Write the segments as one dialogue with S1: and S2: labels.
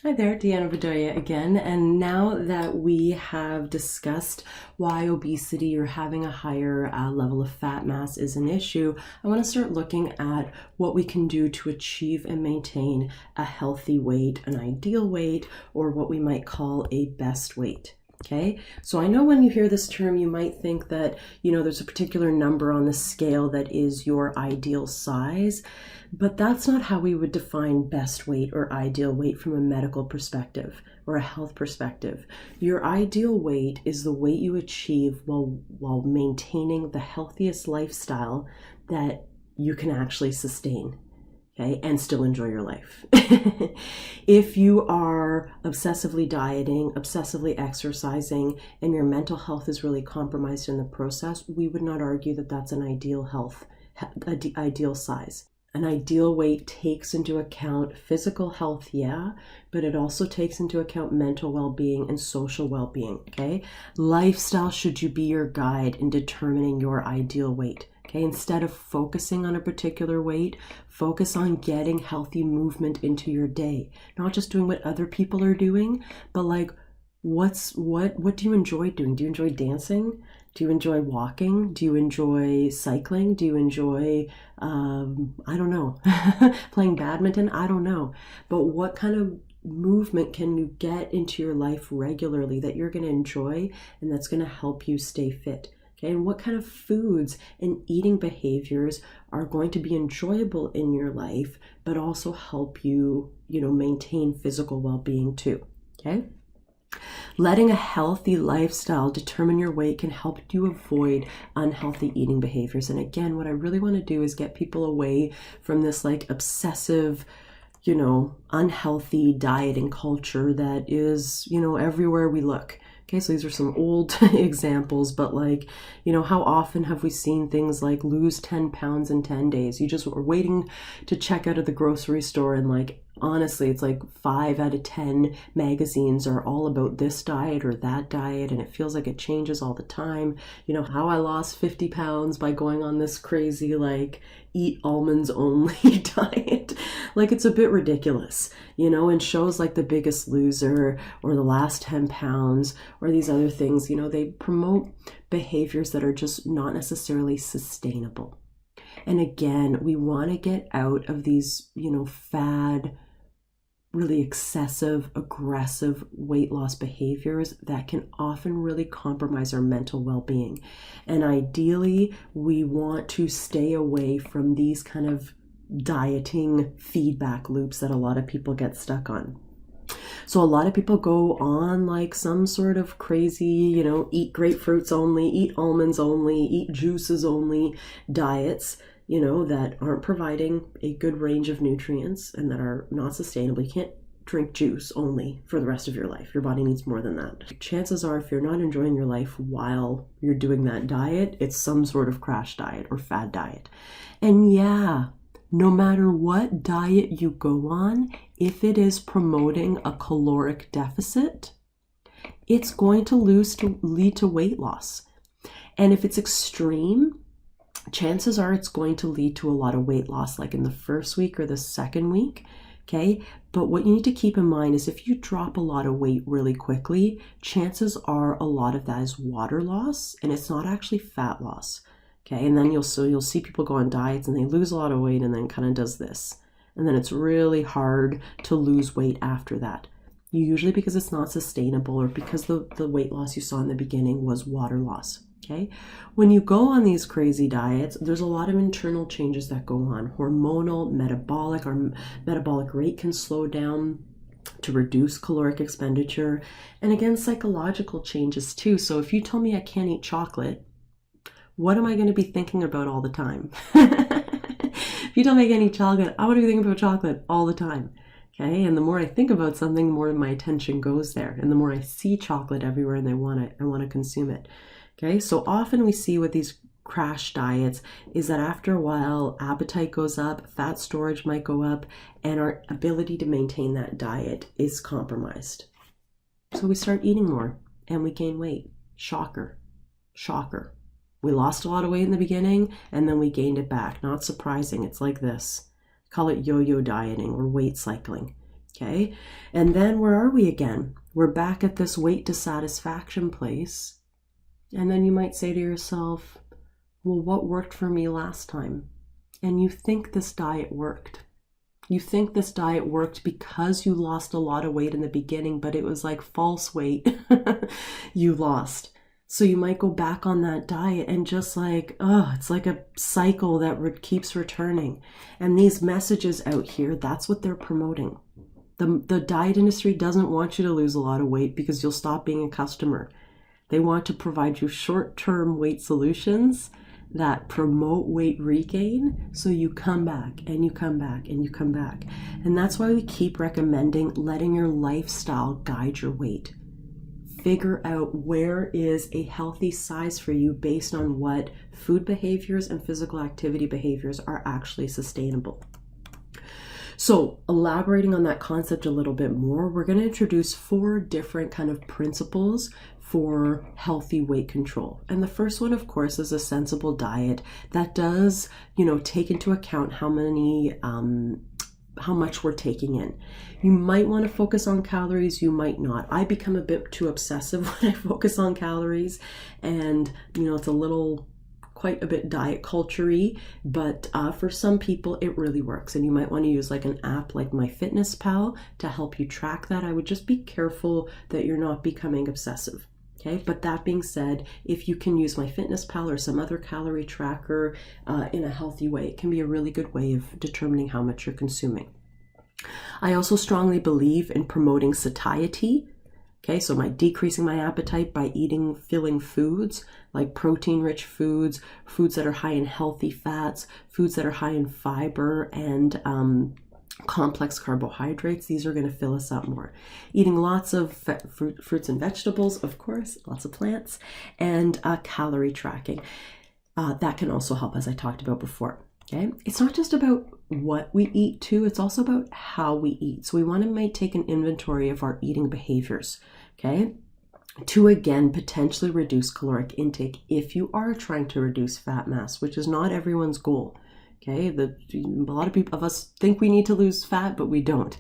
S1: Hi there, Deanna Bedoya again. And now that we have discussed why obesity or having a higher level of fat mass is an issue, I want to start looking at what we can do to achieve and maintain a healthy weight, an ideal weight, or what we might call a best weight. Okay, so I know when you hear this term, you might think that, there's a particular number on the scale that is your ideal size, but that's not how we would define best weight or ideal weight from a medical perspective or a health perspective. Your ideal weight is the weight you achieve while maintaining the healthiest lifestyle that you can actually sustain. Okay, and still enjoy your life. If you are obsessively dieting, obsessively exercising, and your mental health is really compromised in the process, we would not argue that that's an ideal size. An ideal weight takes into account physical health, yeah, but it also takes into account mental well-being and social well-being, okay? Lifestyle should be your guide in determining your ideal weight. Okay, instead of focusing on a particular weight, focus on getting healthy movement into your day. Not just doing what other people are doing, but like what do you enjoy doing? Do you enjoy dancing? Do you enjoy walking? Do you enjoy cycling? Do you enjoy I don't know, playing badminton? I don't know. But what kind of movement can you get into your life regularly that you're going to enjoy and that's going to help you stay fit? Okay, and what kind of foods and eating behaviors are going to be enjoyable in your life, but also help you, maintain physical well-being too, okay? Letting a healthy lifestyle determine your weight can help you avoid unhealthy eating behaviors. And again, what I really want to do is get people away from this like obsessive, unhealthy dieting culture that is, everywhere we look. Okay, so these are some old examples, but how often have we seen things like lose 10 pounds in 10 days? You just were waiting to check out of the grocery store and honestly, it's like 5 out of 10 magazines are all about this diet or that diet, and it feels like it changes all the time. How I lost 50 pounds by going on this crazy, eat almonds only diet. It's a bit ridiculous, and shows like The Biggest Loser or The Last 10 Pounds or these other things, they promote behaviors that are just not necessarily sustainable. And again, we want to get out of these, fad, really excessive, aggressive weight loss behaviors that can often really compromise our mental well-being. And ideally, we want to stay away from these kind of dieting feedback loops that a lot of people get stuck on. So a lot of people go on some sort of crazy, eat grapefruits only, eat almonds only, eat juices only diets, that aren't providing a good range of nutrients and that are not sustainable. You can't drink juice only for the rest of your life. Your body needs more than that. Chances are, if you're not enjoying your life while you're doing that diet, it's some sort of crash diet or fad diet. And yeah, no matter what diet you go on, if it is promoting a caloric deficit, it's going to lead to weight loss. And if it's extreme, chances are it's going to lead to a lot of weight loss, like in the first week or the second week, okay? But what you need to keep in mind is if you drop a lot of weight really quickly, chances are a lot of that is water loss, and it's not actually fat loss, okay? And then you'll see people go on diets and they lose a lot of weight and then kind of does this. And then it's really hard to lose weight after that. Usually because it's not sustainable or because the weight loss you saw in the beginning was water loss. Okay, when you go on these crazy diets, there's a lot of internal changes that go on. Hormonal, metabolic, our metabolic rate can slow down to reduce caloric expenditure. And again, psychological changes too. So if you tell me I can't eat chocolate, what am I going to be thinking about all the time? If you tell me I can't eat chocolate, I want to be thinking about chocolate all the time. Okay, and the more I think about something, the more my attention goes there. And the more I see chocolate everywhere and I want to consume it. Okay, so often we see with these crash diets is that after a while, appetite goes up, fat storage might go up, and our ability to maintain that diet is compromised. So we start eating more and we gain weight. Shocker, shocker. We lost a lot of weight in the beginning and then we gained it back. Not surprising, it's like this. Call it yo-yo dieting or weight cycling. Okay. And then where are we again? We're back at this weight dissatisfaction place. And then you might say to yourself, well, what worked for me last time? And you think this diet worked. You think this diet worked because you lost a lot of weight in the beginning, but it was like false weight you lost. So you might go back on that diet and just like, oh, it's like a cycle that keeps returning. And these messages out here, that's what they're promoting. The diet industry doesn't want you to lose a lot of weight because you'll stop being a customer. They want to provide you short-term weight solutions that promote weight regain, so you come back and you come back and you come back. And that's why we keep recommending letting your lifestyle guide your weight. Figure out where is a healthy size for you based on what food behaviors and physical activity behaviors are actually sustainable. So elaborating on that concept a little bit more, we're going to introduce 4 different kind of principles for healthy weight control. And the first one, of course, is a sensible diet that does, take into account how much we're taking in. You might want to focus on calories, you might not. I become a bit too obsessive when I focus on calories, and it's quite a bit diet culture-y, but for some people it really works, and you might want to use like an app like MyFitnessPal to help you track that. I would just be careful that you're not becoming obsessive. Okay, but that being said, if you can use MyFitnessPal or some other calorie tracker in a healthy way, it can be a really good way of determining how much you're consuming. I also strongly believe in promoting satiety. Okay, so decreasing my appetite by eating filling foods like protein-rich foods, foods that are high in healthy fats, foods that are high in fiber and complex carbohydrates. These are going to fill us up more. Eating lots of fruits and vegetables, of course, lots of plants, and calorie tracking. That can also help, as I talked about before. Okay, it's not just about what we eat too, it's also about how we eat. So we want to take an inventory of our eating behaviors, okay, to again potentially reduce caloric intake if you are trying to reduce fat mass, which is not everyone's goal. Okay, a lot of us think we need to lose fat, but we don't,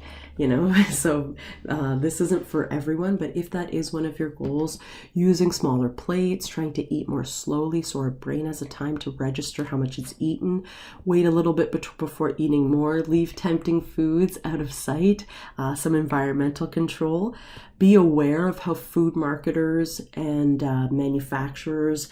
S1: so this isn't for everyone. But if that is one of your goals, using smaller plates, trying to eat more slowly so our brain has a time to register how much it's eaten, wait a little bit before eating more, leave tempting foods out of sight, some environmental control. Be aware of how food marketers and manufacturers,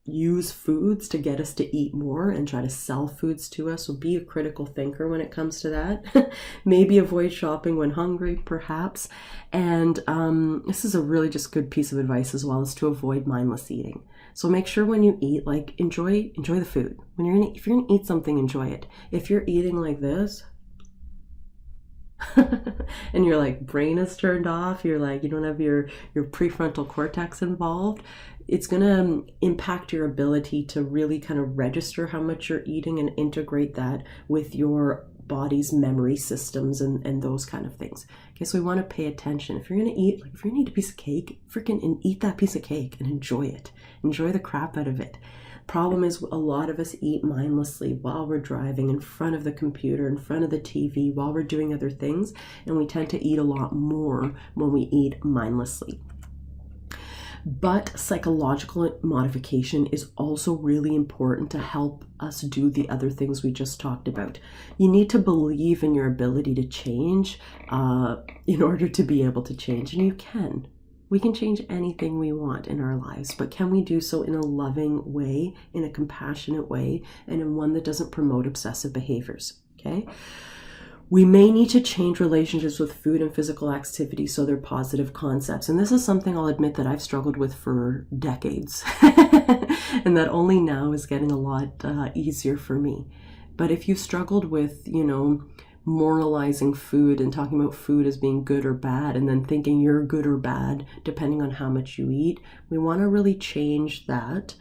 S1: use foods to get us to eat more and try to sell foods to us. So be a critical thinker when it comes to that. Maybe avoid shopping when hungry, perhaps. And this is a really just good piece of advice as well, is to avoid mindless eating. So make sure when you eat, enjoy the food. If you're gonna eat something, enjoy it. If you're eating like this, and your brain is turned off, you don't have your prefrontal cortex involved, it's going to impact your ability to really kind of register how much you're eating and integrate that with your body's memory systems and those kind of things. Okay, so we want to pay attention. If you're going to eat, if you're going to eat a piece of cake, freaking eat that piece of cake and enjoy it. Enjoy the crap out of it. Problem is, a lot of us eat mindlessly while we're driving, in front of the computer, in front of the TV, while we're doing other things, and we tend to eat a lot more when we eat mindlessly. But psychological modification is also really important to help us do the other things we just talked about. You need to believe in your ability to change in order to be able to change, and you can. We can change anything we want in our lives, but can we do so in a loving way, in a compassionate way, and in one that doesn't promote obsessive behaviors, okay? We may need to change relationships with food and physical activity so they're positive concepts. And this is something I'll admit that I've struggled with for decades, and that only now is getting a lot easier for me. But if you've struggled with, moralizing food and talking about food as being good or bad, and then thinking you're good or bad depending on how much you eat, we want to really change that,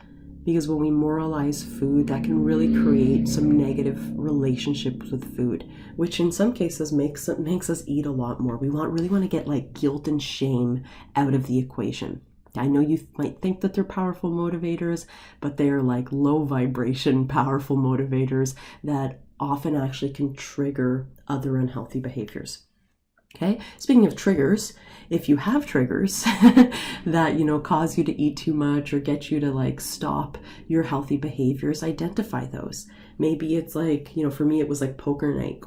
S1: because when we moralize food, that can really create some negative relationships with food, which in some cases makes us eat a lot more. We really want to get guilt and shame out of the equation. I know you might think that they're powerful motivators, but they are low vibration powerful motivators that often actually can trigger other unhealthy behaviors. Okay, speaking of triggers, if you have triggers that, cause you to eat too much or get you to like stop your healthy behaviors, identify those. Maybe it's like, for me, it was like poker night,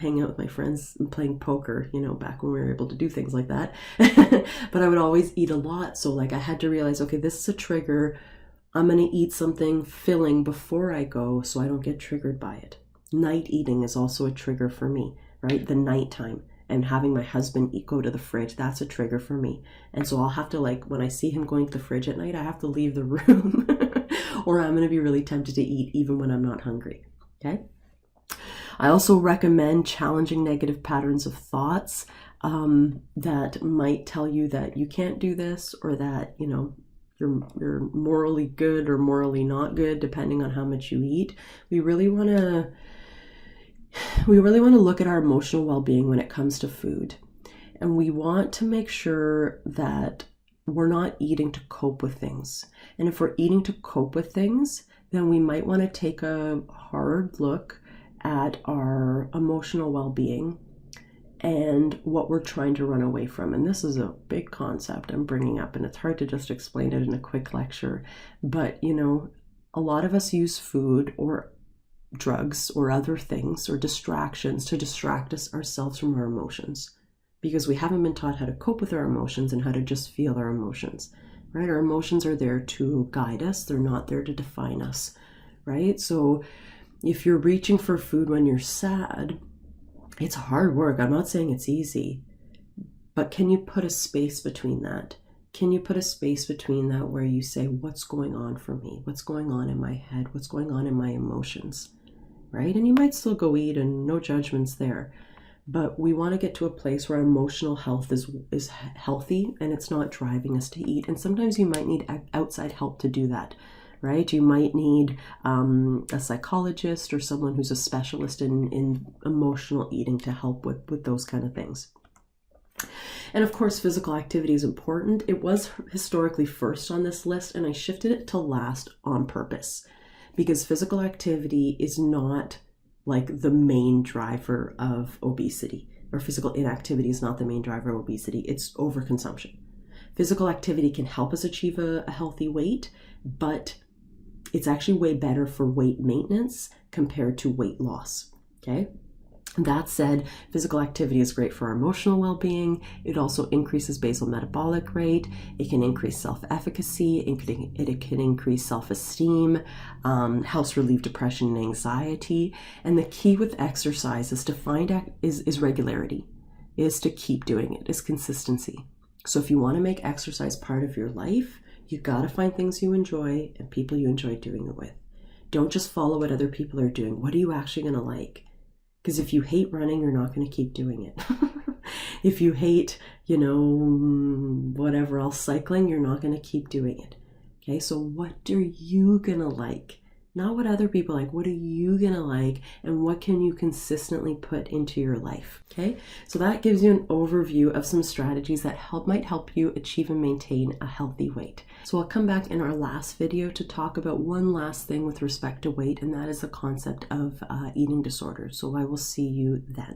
S1: hanging out with my friends and playing poker, back when we were able to do things like that. But I would always eat a lot. So like I had to realize, okay, this is a trigger. I'm going to eat something filling before I go so I don't get triggered by it. Night eating is also a trigger for me, right? The nighttime. And having my husband go to the fridge, that's a trigger for me. And so I'll have to, like, when I see him going to the fridge at night, I have to leave the room or I'm going to be really tempted to eat even when I'm not hungry. Okay. I also recommend challenging negative patterns of thoughts that might tell you that you can't do this, or that, you're morally good or morally not good, depending on how much you eat. We really want to look at our emotional well-being when it comes to food. And we want to make sure that we're not eating to cope with things. And if we're eating to cope with things, then we might want to take a hard look at our emotional well-being and what we're trying to run away from. And this is a big concept I'm bringing up, and it's hard to just explain it in a quick lecture. But, a lot of us use food or drugs or other things or distractions to distract ourselves from our emotions, because we haven't been taught how to cope with our emotions and how to just feel our emotions, right? Our emotions are there to guide us. They're not there to define us, right? So if you're reaching for food when you're sad, it's hard work. I'm not saying it's easy, but can you put a space between that? Can you put a space between that where you say, what's going on for me? What's going on in my head? What's going on in my emotions? Right? And you might still go eat, and no judgments there. But we want to get to a place where emotional health is healthy and it's not driving us to eat. And sometimes you might need outside help to do that, right? You might need a psychologist or someone who's a specialist in emotional eating to help with those kind of things. And of course, physical activity is important. It was historically first on this list, and I shifted it to last on purpose, because physical activity is not like the main driver of obesity, or physical inactivity is not the main driver of obesity. It's overconsumption. Physical activity can help us achieve a healthy weight, but it's actually way better for weight maintenance compared to weight loss. Okay. That said, physical activity is great for our emotional well-being. It also increases basal metabolic rate. It can increase self-efficacy. It can increase self-esteem, helps relieve depression and anxiety. And the key with exercise is is regularity, is to keep doing it, is consistency. So if you want to make exercise part of your life, you got to find things you enjoy and people you enjoy doing it with. Don't just follow what other people are doing. What are you actually going to like? Because if you hate running, you're not going to keep doing it. If you hate, whatever else, cycling, you're not going to keep doing it. Okay, so what are you going to like? Not what other people like. What are you going to like? And what can you consistently put into your life? Okay, so that gives you an overview of some strategies that might help you achieve and maintain a healthy weight. So I'll come back in our last video to talk about one last thing with respect to weight, and that is the concept of eating disorders. So I will see you then.